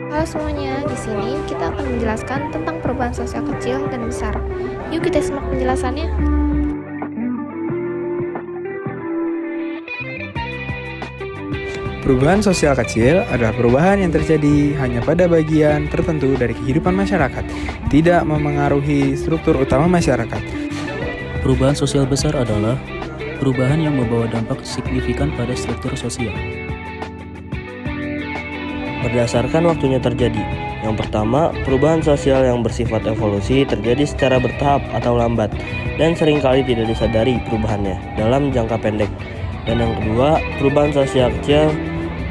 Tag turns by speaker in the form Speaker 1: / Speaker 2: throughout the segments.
Speaker 1: Halo semuanya, di sini kita akan menjelaskan tentang perubahan sosial kecil dan besar. Yuk kita simak penjelasannya.
Speaker 2: Perubahan sosial kecil adalah perubahan yang terjadi hanya pada bagian tertentu dari kehidupan masyarakat, tidak memengaruhi struktur utama masyarakat.
Speaker 3: Perubahan sosial besar adalah perubahan yang membawa dampak signifikan pada struktur sosial.
Speaker 4: Berdasarkan waktunya terjadi. Yang pertama, perubahan sosial yang bersifat evolusi terjadi secara bertahap atau lambat dan seringkali tidak disadari perubahannya dalam jangka pendek. Dan yang kedua, perubahan sosial kecil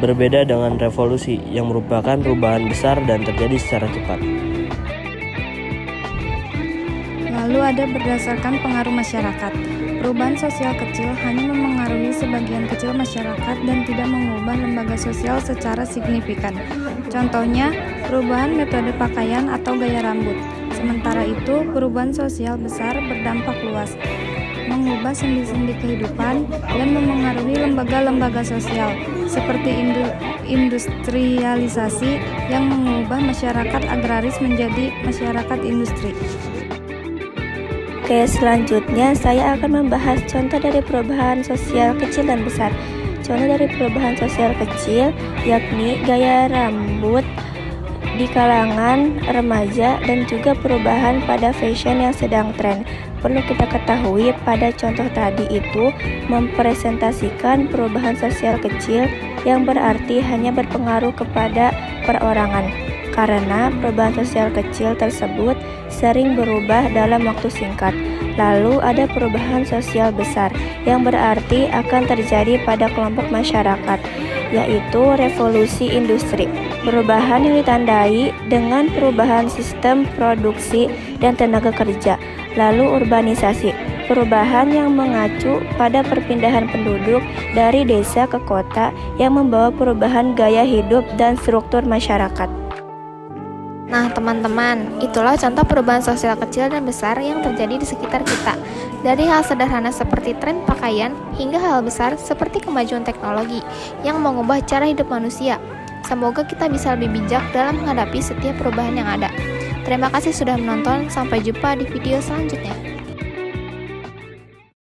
Speaker 4: berbeda dengan revolusi yang merupakan perubahan besar dan terjadi secara cepat.
Speaker 5: Lalu ada berdasarkan pengaruh masyarakat. Perubahan sosial kecil hanya memengaruhi sebagian kecil masyarakat dan tidak mengubah lembaga sosial secara signifikan. Contohnya, perubahan metode pakaian atau gaya rambut. Sementara itu, perubahan sosial besar berdampak luas, mengubah sendi-sendi kehidupan dan memengaruhi lembaga-lembaga sosial, seperti industrialisasi yang mengubah masyarakat agraris menjadi masyarakat industri.
Speaker 6: Oke, selanjutnya saya akan membahas contoh dari perubahan sosial kecil dan besar. Contoh dari perubahan sosial kecil yakni gaya rambut di kalangan remaja dan juga perubahan pada fashion yang sedang tren. Perlu kita ketahui pada contoh tadi itu mempresentasikan perubahan sosial kecil yang berarti hanya berpengaruh kepada perorangan. Karena perubahan sosial kecil tersebut sering berubah dalam waktu singkat. Lalu ada perubahan sosial besar yang berarti akan terjadi pada kelompok masyarakat, yaitu revolusi industri. Perubahan yang ditandai dengan perubahan sistem produksi dan tenaga kerja. Lalu urbanisasi, perubahan yang mengacu pada perpindahan penduduk dari desa ke kota yang membawa perubahan gaya hidup dan struktur masyarakat.
Speaker 1: Nah teman-teman, itulah contoh perubahan sosial kecil dan besar yang terjadi di sekitar kita. Dari hal sederhana seperti tren pakaian, hingga hal besar seperti kemajuan teknologi yang mengubah cara hidup manusia. Semoga kita bisa lebih bijak dalam menghadapi setiap perubahan yang ada. Terima kasih sudah menonton, sampai jumpa di video selanjutnya.